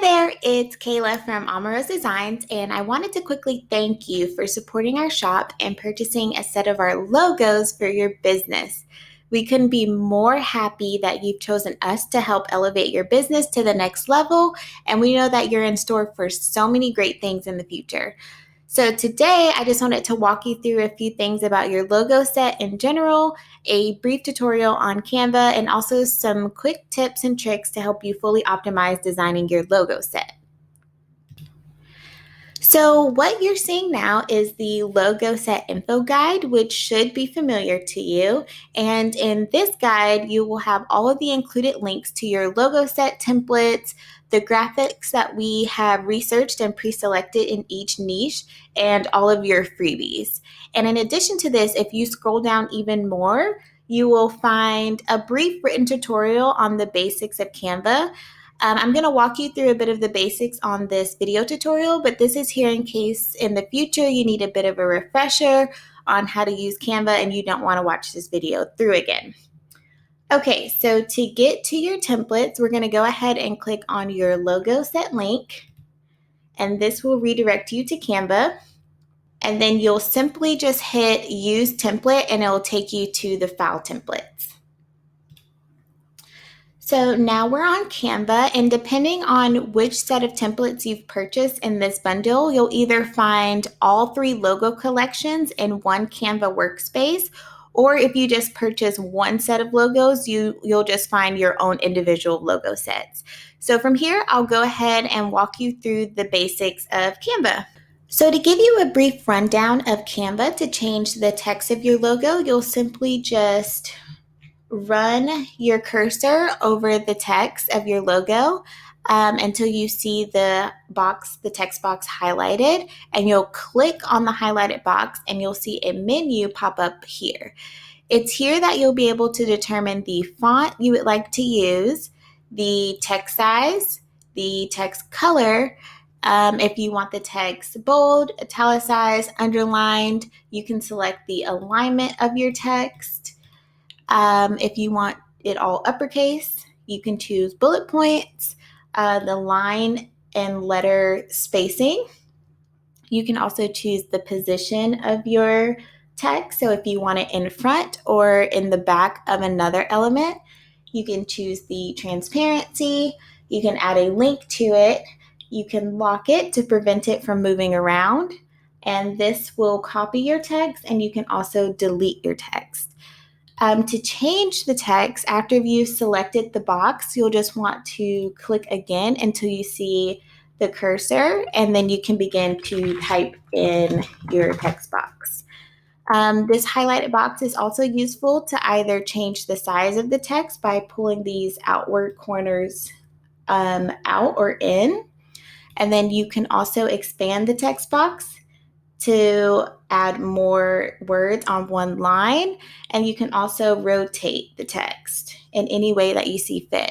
Hi there, it's Kayla from AmmaRoseDesigns, and I wanted to quickly thank you for supporting our shop and purchasing a set of our logos for your business. We couldn't be more happy that you've chosen us to help elevate your business to the next level, and we know that you're in store for so many great things in the future. So today, I just wanted to walk you through a few things about your logo set in general, a brief tutorial on Canva, and also some quick tips and tricks to help you fully optimize designing your logo set. So what you're seeing now is the logo set info guide, which should be familiar to you. And in this guide, you will have all of the included links to your logo set templates, the graphics that we have researched and pre-selected in each niche, and all of your freebies. And in addition to this, if you scroll down even more, you will find a brief written tutorial on the basics of Canva. I'm going to walk you through a bit of the basics on this video tutorial, but this is here in case in the future you need a bit of a refresher on how to use Canva and you don't want to watch this video through again. Okay, so to get to your templates, we're going to go ahead and click on your logo set link, and this will redirect you to Canva. And then you'll simply just hit use template and it will take you to the file templates. So now we're on Canva, and depending on which set of templates you've purchased in this bundle, you'll either find all 3 logo collections in one Canva workspace, or if you just purchase one set of logos, you'll just find your own individual logo sets. So from here, I'll go ahead and walk you through the basics of Canva. So to give you a brief rundown of Canva, to change the text of your logo, you'll simply just run your cursor over the text of your logo until you see the text box highlighted, and you'll click on the highlighted box and you'll see a menu pop up here. It's here that you'll be able to determine the font you would like to use, the text size, the text color. If you want the text bold, italicized, underlined, you can select the alignment of your text. If you want it all uppercase, you can choose bullet points, the line and letter spacing. You can also choose the position of your text. So if you want it in front or in the back of another element, you can choose the transparency. You can add a link to it. You can lock it to prevent it from moving around. And this will copy your text, and you can also delete your text. To change the text, after you've selected the box, you'll just want to click again until you see the cursor, and then you can begin to type in your text box. This highlighted box is also useful to either change the size of the text by pulling these outward corners out or in, and then you can also expand the text box to add more words on one line, and you can also rotate the text in any way that you see fit.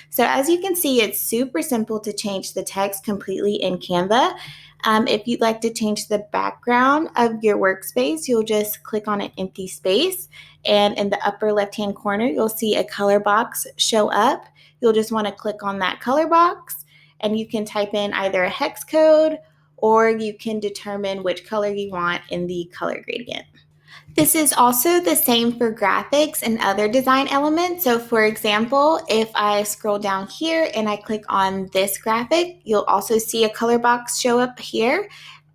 So as you can see, it's super simple to change the text completely in Canva. If you'd like to change the background of your workspace, you'll just click on an empty space, and in the upper left-hand corner, you'll see a color box show up. You'll just want to click on that color box, and you can type in either a hex code, or you can determine which color you want in the color gradient. This is also the same for graphics and other design elements. So for example, if I scroll down here and I click on this graphic, you'll also see a color box show up here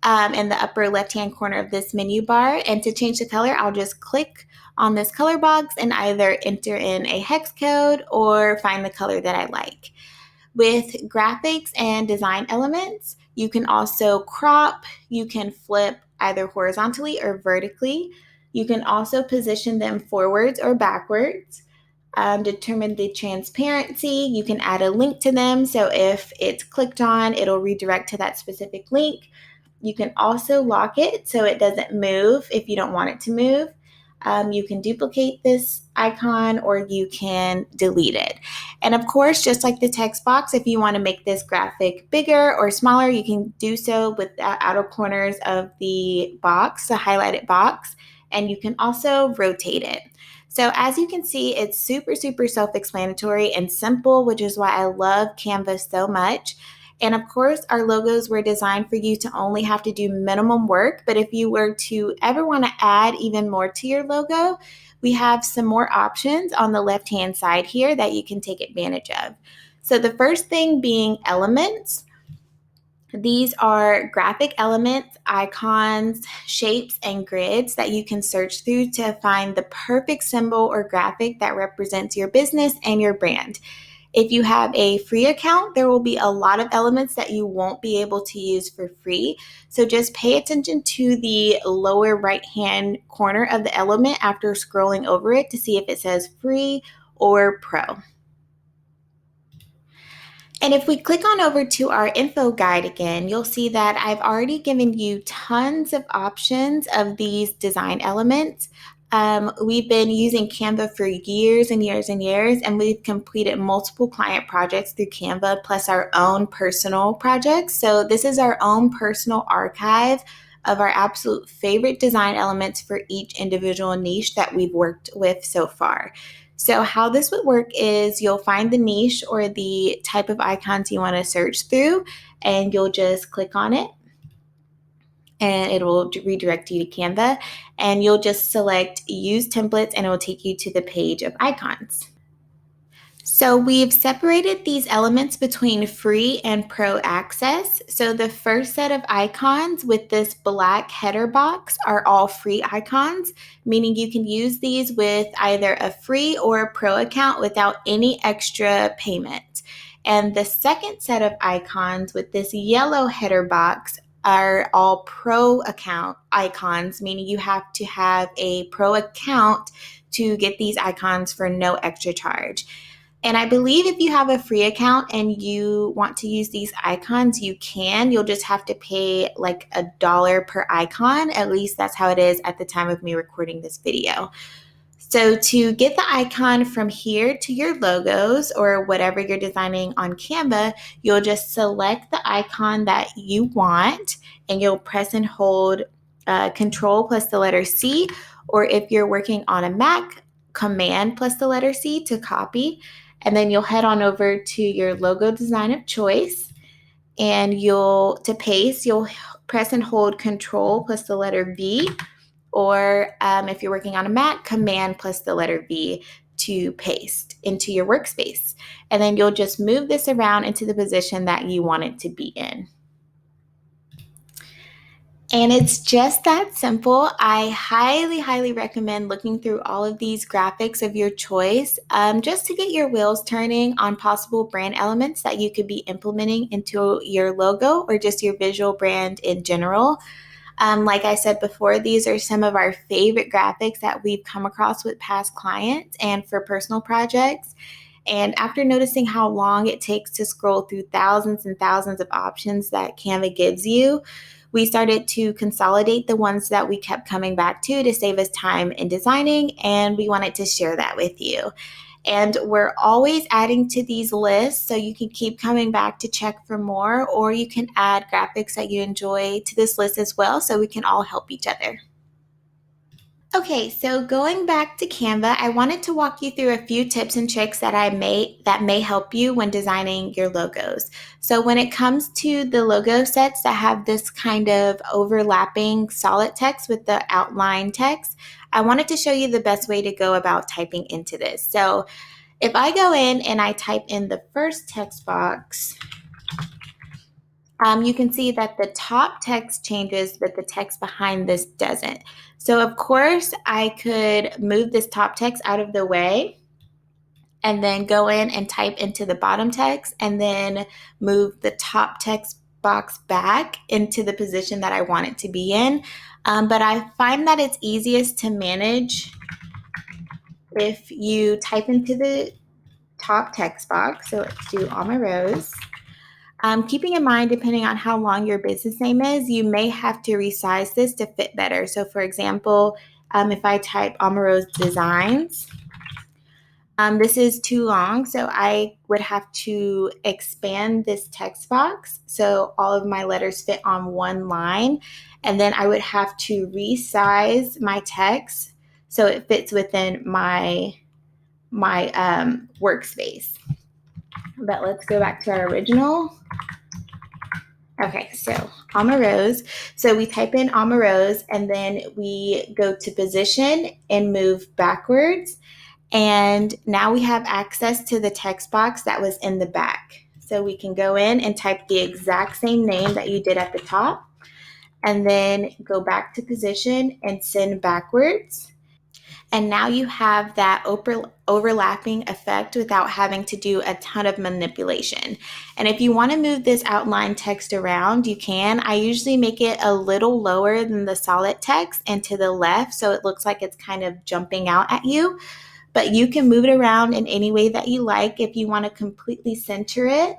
in the upper left-hand corner of this menu bar. And to change the color, I'll just click on this color box and either enter in a hex code or find the color that I like. With graphics and design elements, you can also crop, you can flip either horizontally or vertically. You can also position them forwards or backwards. Determine the transparency. You can add a link to them. So if it's clicked on, it'll redirect to that specific link. You can also lock it so it doesn't move if you don't want it to move. You can duplicate this icon or you can delete it. And of course, just like the text box, if you want to make this graphic bigger or smaller, you can do so with the outer corners of the box, the highlighted box, and you can also rotate it. So as you can see, it's super self-explanatory and simple, which is why I love Canva so much. And of course, our logos were designed for you to only have to do minimum work. But if you were to ever want to add even more to your logo, we have some more options on the left-hand side here that you can take advantage of. So the first thing being elements. These are graphic elements, icons, shapes, and grids that you can search through to find the perfect symbol or graphic that represents your business and your brand. If you have a free account, there will be a lot of elements that you won't be able to use for free. So just pay attention to the lower right-hand corner of the element after scrolling over it to see if it says free or pro. And if we click on over to our info guide again, you'll see that I've already given you tons of options of these design elements. We've been using Canva for years and years and years, and we've completed multiple client projects through Canva, plus our own personal projects. So this is our own personal archive of our absolute favorite design elements for each individual niche that we've worked with so far. So how this would work is you'll find the niche or the type of icons you want to search through, and you'll just click on it, and it will redirect you to Canva, and you'll just select Use Templates, and it will take you to the page of icons. So we've separated these elements between free and pro access. So the first set of icons with this black header box are all free icons, meaning you can use these with either a free or a pro account without any extra payment. And the second set of icons with this yellow header box are all pro account icons, meaning you have to have a pro account to get these icons for no extra charge. And I believe if you have a free account and you want to use these icons, you can. You'll just have to pay like $1 per icon. At least that's how it is at the time of me recording this video. So to get the icon from here to your logos or whatever you're designing on Canva, you'll just select the icon that you want, and you'll press and hold Control plus the letter C, or if you're working on a Mac, Command plus the letter C to copy. And then you'll head on over to your logo design of choice, and to paste, you'll press and hold Control plus the letter V, or if you're working on a Mac, Command plus the letter V to paste into your workspace. And then you'll just move this around into the position that you want it to be in. And it's just that simple. I highly, highly recommend looking through all of these graphics of your choice just to get your wheels turning on possible brand elements that you could be implementing into your logo or just your visual brand in general. Like I said before, these are some of our favorite graphics that we've come across with past clients and for personal projects. And after noticing how long it takes to scroll through thousands and thousands of options that Canva gives you, we started to consolidate the ones that we kept coming back to save us time in designing, and we wanted to share that with you. And we're always adding to these lists, so you can keep coming back to check for more, or you can add graphics that you enjoy to this list as well, so we can all help each other. Okay, so going back to Canva, I wanted to walk you through a few tips and tricks that may help you when designing your logos. So when it comes to the logo sets that have this kind of overlapping solid text with the outline text, I wanted to show you the best way to go about typing into this. So if I go in and I type in the first text box, you can see that the top text changes, but the text behind this doesn't. So of course, I could move this top text out of the way and then go in and type into the bottom text and then move the top text box back into the position that I want it to be in. But I find that it's easiest to manage if you type into the top text box. So let's do AmmaRose. Keeping in mind, depending on how long your business name is, you may have to resize this to fit better. So for example, if I type AmmaRoseDesigns, this is too long, so I would have to expand this text box so all of my letters fit on one line, and then I would have to resize my text so it fits within my workspace. But let's go back to our original. Okay, so AmmaRose. So we type in AmmaRose and then we go to position and move backwards. And now we have access to the text box that was in the back. So we can go in and type the exact same name that you did at the top, and then go back to position and send backwards. And now you have that overlapping effect without having to do a ton of manipulation. And if you want to move this outline text around, you can. I usually make it a little lower than the solid text and to the left so it looks like it's kind of jumping out at you. But you can move it around in any way that you like. If you want to completely center it,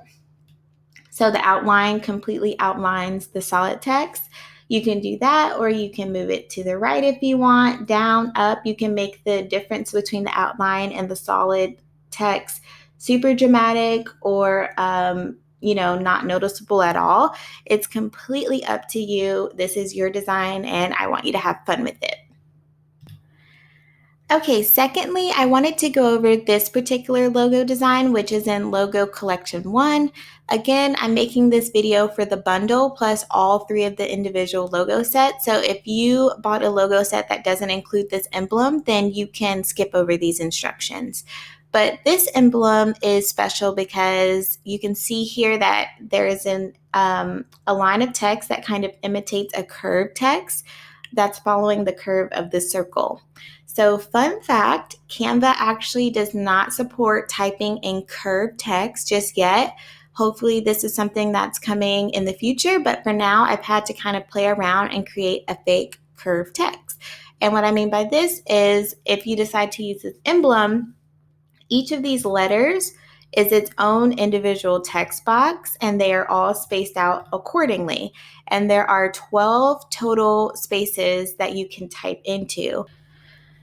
so the outline completely outlines the solid text, you can do that, or you can move it to the right if you want, down, up. You can make the difference between the outline and the solid text super dramatic or not noticeable at all. It's completely up to you. This is your design, and I want you to have fun with it. Okay, secondly, I wanted to go over this particular logo design, which is in Logo Collection 1. Again, I'm making this video for the bundle plus all 3 of the individual logo sets. So if you bought a logo set that doesn't include this emblem, then you can skip over these instructions. But this emblem is special because you can see here that there is a line of text that kind of imitates a curved text that's following the curve of the circle. So fun fact, Canva actually does not support typing in curved text just yet. Hopefully this is something that's coming in the future, but for now I've had to kind of play around and create a fake curved text. And what I mean by this is if you decide to use this emblem, each of these letters is its own individual text box, and they are all spaced out accordingly. And there are 12 total spaces that you can type into.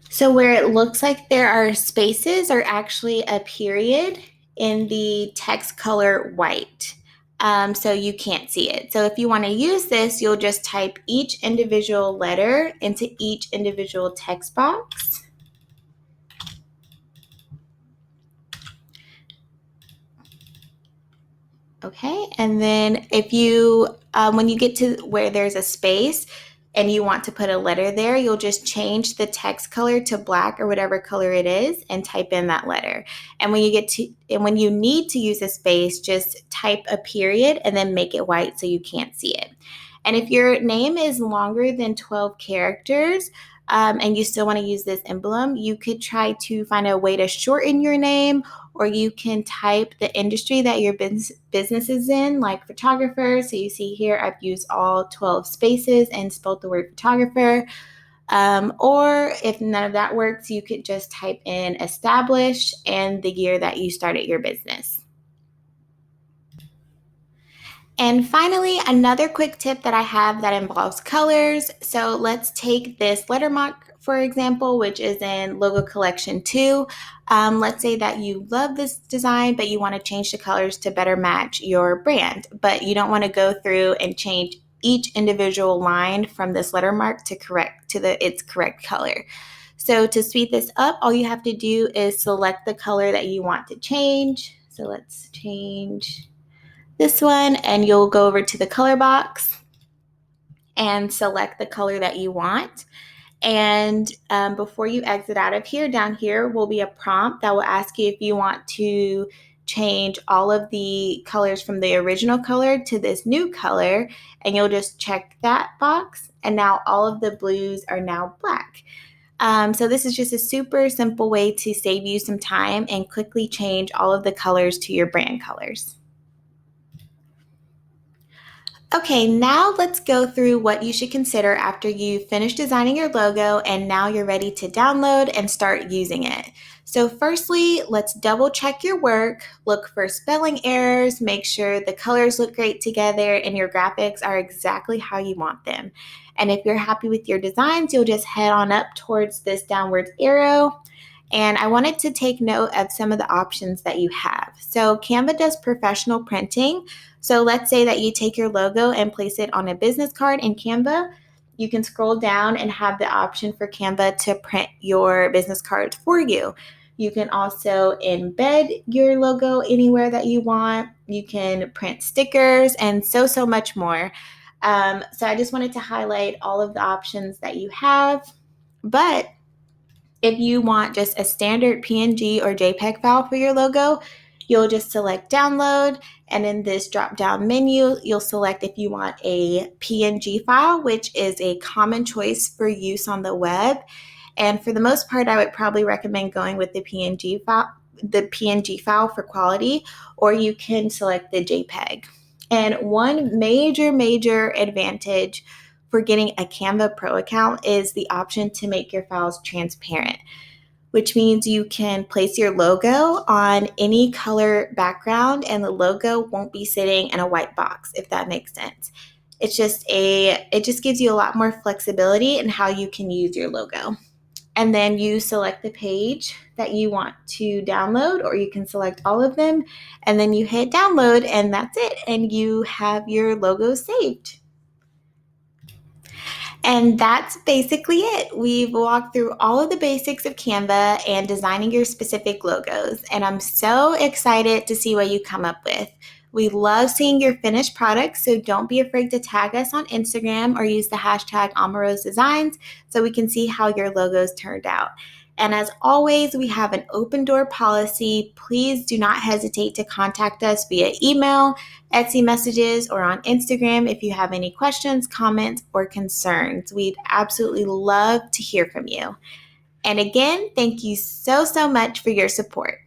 So where it looks like there are spaces are actually a period in the text color white. So you can't see it. So if you want to use this, you'll just type each individual letter into each individual text box. Okay, and then if you, when you get to where there's a space and you want to put a letter there, you'll just change the text color to black or whatever color it is and type in that letter. And when you need to use a space, just type a period and then make it white so you can't see it. And if your name is longer than 12 characters, and you still want to use this emblem, you could try to find a way to shorten your name, or you can type the industry that your business is in, like photographer. So you see here, I've used all 12 spaces and spelled the word photographer. Or if none of that works, you could just type in established and the year that you started your business. And finally, another quick tip that I have that involves colors. So let's take this letter mark, for example, which is in Logo Collection 2. Let's say that you love this design, but you want to change the colors to better match your brand, but you don't want to go through and change each individual line from this letter mark to its correct color. So to speed this up, all you have to do is select the color that you want to change. So let's change this one, and you'll go over to the color box and select the color that you want. And before you exit out of here, down here will be a prompt that will ask you if you want to change all of the colors from the original color to this new color, and you'll just check that box, and now all of the blues are now black. So this is just a super simple way to save you some time and quickly change all of the colors to your brand colors. Okay, now let's go through what you should consider after you finish designing your logo and now you're ready to download and start using it. So firstly, let's double check your work, look for spelling errors, make sure the colors look great together and your graphics are exactly how you want them. And if you're happy with your designs, you'll just head on up towards this downward arrow. And I wanted to take note of some of the options that you have. So Canva does professional printing. So let's say that you take your logo and place it on a business card in Canva. You can scroll down and have the option for Canva to print your business cards for you. You can also embed your logo anywhere that you want. You can print stickers and so much more. So I just wanted to highlight all of the options that you have. But if you want just a standard PNG or JPEG file for your logo, you'll just select download, and in this drop down menu, you'll select if you want a PNG file, which is a common choice for use on the web. And for the most part, I would probably recommend going with the PNG file for quality, or you can select the JPEG. And one major advantage for getting a Canva Pro account is the option to make your files transparent, which means you can place your logo on any color background and the logo won't be sitting in a white box, if that makes sense. It just gives you a lot more flexibility in how you can use your logo. And then you select the page that you want to download, or you can select all of them, and then you hit download, and that's it, and you have your logo saved. And that's basically it. We've walked through all of the basics of Canva and designing your specific logos, and I'm so excited to see what you come up with. We love seeing your finished products, so don't be afraid to tag us on Instagram or use the hashtag AmmaRoseDesigns so we can see how your logos turned out. And as always, we have an open door policy. Please do not hesitate to contact us via email, Etsy messages, or on Instagram if you have any questions, comments, or concerns. We'd absolutely love to hear from you. And again, thank you so much for your support.